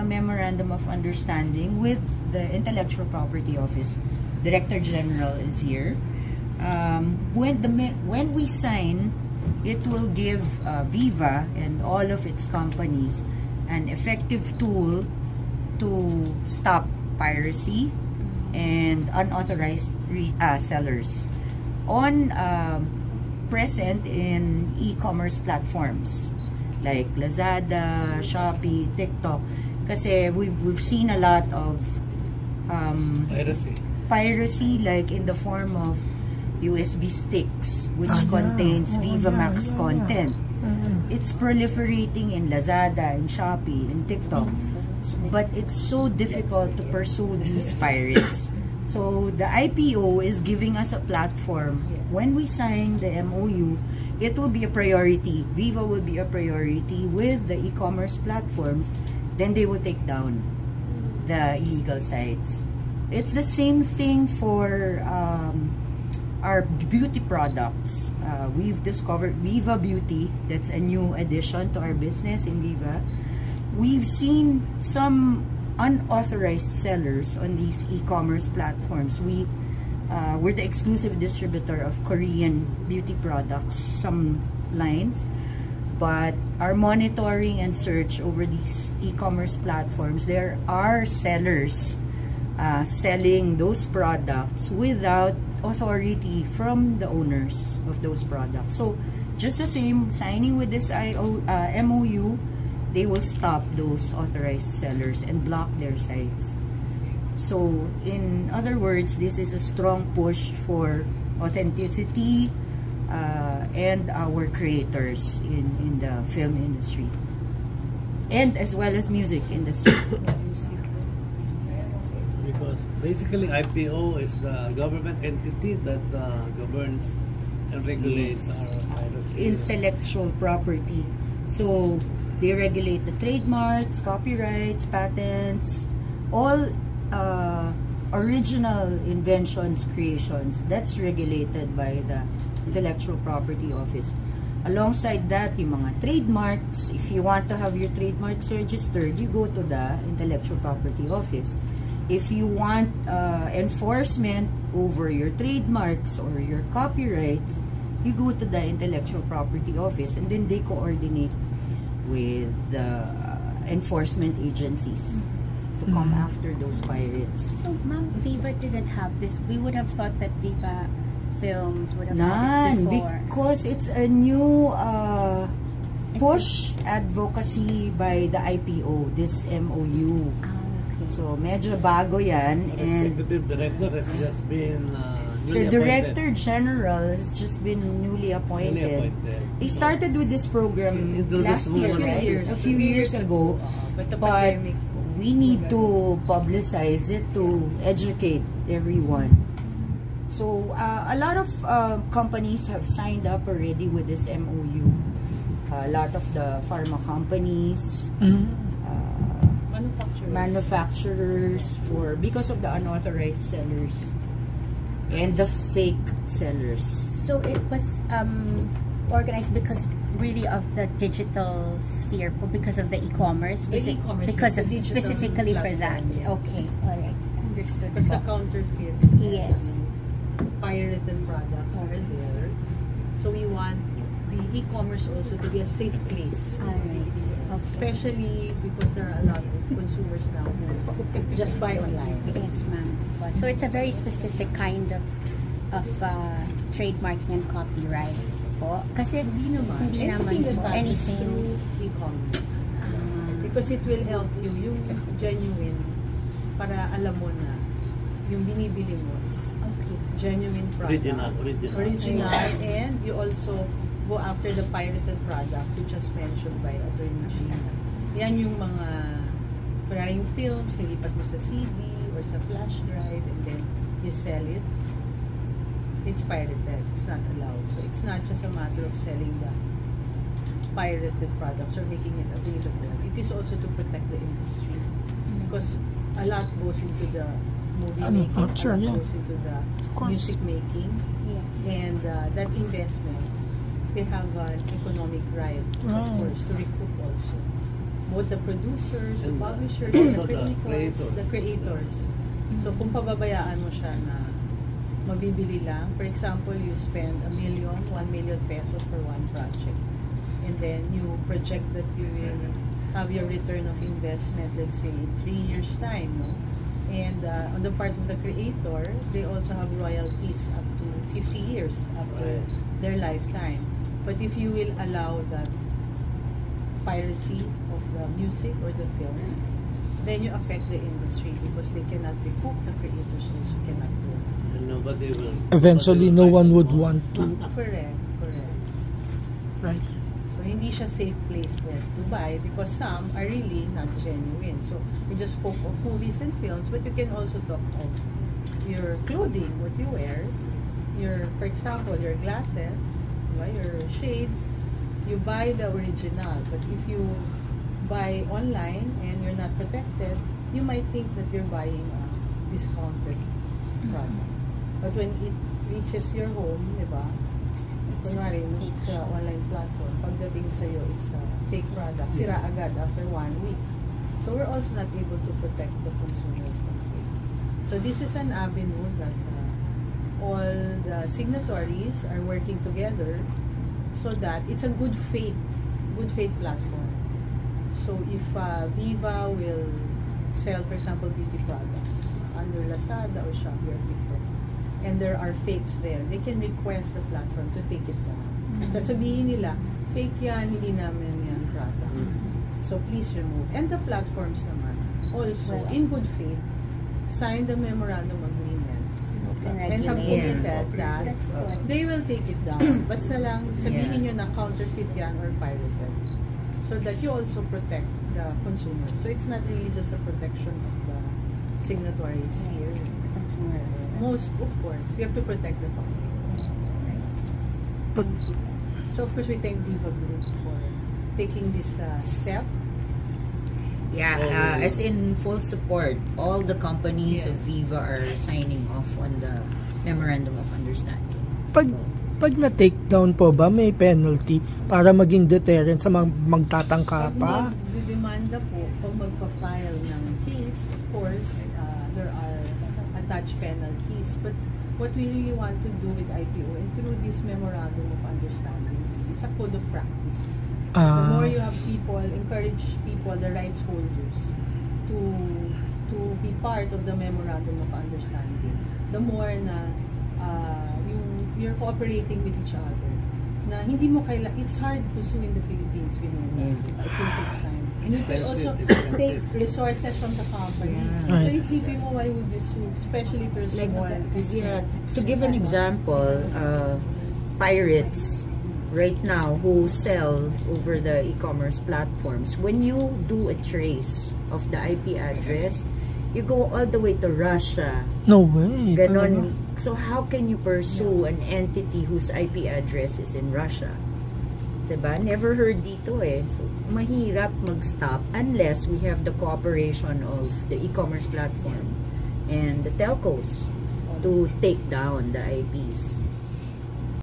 a memorandum of understanding with the Intellectual Property Office. Director General is here. When we sign, it will give Viva and all of its companies an effective tool to stop piracy and unauthorized sellers on present in e-commerce platforms like Lazada, Shopee, TikTok. Kasi we've seen a lot of piracy like in the form of USB sticks which contains Viva Max content. It's proliferating in Lazada, in Shopee, in TikTok. But it's so difficult to pursue these pirates. So the IPO is giving us a platform. When we sign the MOU, it will be a priority. Viva will be a priority with the e-commerce platforms. Then they will take down the illegal sites. It's the same thing for our beauty products. We've discovered Viva Beauty. That's a new addition to our business in Viva. We've seen some unauthorized sellers on these e-commerce platforms. We're the exclusive distributor of Korean beauty products, some lines, but our monitoring and search over these e-commerce platforms, there are sellers selling those products without authority from the owners of those products. So just the same, signing with this MOU, they will stop those authorized sellers and block their sites. So in other words, this is a strong push for authenticity and our creators in the film industry, and as well as music industry. Because basically IPO is the government entity that governs and regulates our piracy. Intellectual property. So they regulate the trademarks, copyrights, patents, all original inventions, creations. That's regulated by the Intellectual Property Office. Alongside that, yung mga trademarks, if you want to have your trademarks registered, you go to the Intellectual Property Office. If you want enforcement over your trademarks or your copyrights, you go to the Intellectual Property Office, and then they coordinate with the enforcement agencies to come after those pirates. So, ma'am, Viva didn't have this. We would have thought that Viva Films would have had it before. Because it's a new push advocacy by the IPO, this MOU. So, medyo bago yan. And Executive Director has just been the Director General has just been newly appointed. They started with this program last year, right? A few years ago. But we need to publicize it to educate everyone. So, a lot of companies have signed up already with this MOU. A lot of the pharma companies, manufacturers, because of the unauthorized sellers and the fake sellers. So it was organized because really of the digital sphere, because of the e-commerce, because of specifically for that. Yes. Okay, all right, understood. Because the counterfeits, yes, pirated products are there. So we want the e-commerce also to be a safe place. Okay. Especially because there are a lot of consumers now who just buy online. Yes, ma'am. So it's a very specific kind of trademarking and copyright po. Kasi hindi naman po anything through e-commerce. Because it will help you, yung genuine, para alam mo na yung binibili mo is genuine product. Original. And you also go after the pirated products, which is mentioned by Attorney Sheena. Yan yung mga maraming films, nilipat mo sa CD or sa flash drive, and then you sell it. It's pirated. It's not allowed. So it's not just a matter of selling the pirated products or making it available. It is also to protect the industry, because a lot goes into the movie making, a lot goes into the music making, and that investment, they have an economic right, of course, to recoup also. both the producers, the And publishers, also the creators. So kung pababayaan mo siya na mabibili lang, for example, you spend 1 million pesos for one project, and then you project that you will have your return of investment, let's say 3 years time, no? And on the part of the creator, they also have royalties up to 50 years after their lifetime. But if you will allow that piracy of the music or the film, then you affect the industry because they cannot recoup the creators, also cannot do. And nobody will. Eventually, no one would want to. Correct. Right. So hindi siya safe place there to buy because some are really not genuine. So we just spoke of movies and films, but you can also talk of your clothing, what you wear, for example, your glasses, your shades. You buy the original, but if you buy online and you're not protected, you might think that you're buying a discounted product. But when it reaches your home, diba? Kunwari, sa online platform, pagdating sa'yo, it's a fake product. Sira agad after 1 week. So we're also not able to protect the consumers that way. So this is an avenue that all the signatories are working together so that it's a good faith platform. So if Viva will sell, for example, beauty products under Lazada or Shopee or TikTok, and there are fakes there, they can request the platform to take it down. Sasabihin nila, fake yan, hindi namin yan product. So please remove. And the platforms naman, also, in good faith, sign the memorandum agreement and have committed that they will take it down. Basta lang sabihin nyo na counterfeit yan or pirated. So that you also protect the consumer. So it's not really just a protection of the signatories here. Most, of course, you have to protect the public. So of course we thank Viva Group for taking this step. Yeah, as in full support. All the companies of Viva are signing off on the Memorandum of Understanding. Pag na-take down po ba, may penalty para maging deterrent sa magtatangka pa? Pag magdidemanda po, pag magpa-file ng case, of course, there are attached penalties. But what we really want to do with IPO and through this Memorandum of Understanding is a code of practice. The more you have people, encourage people, the rights holders, to be part of the Memorandum of Understanding, the more na you're cooperating with each other. Na hindi mo it's hard to sue in the Philippines, we know that. It will take time. And it will also take resources from the company. So isipin mo, why would you sue? Especially if you're small business. To give an example, pirates right now who sell over the e-commerce platforms, when you do a trace of the IP address, you go all the way to Russia. No way. Ganon. So how can you pursue an entity whose IP address is in Russia? Diba? Never heard dito eh. So mahirap mag-stop unless we have the cooperation of the e-commerce platform and the telcos to take down the IPs.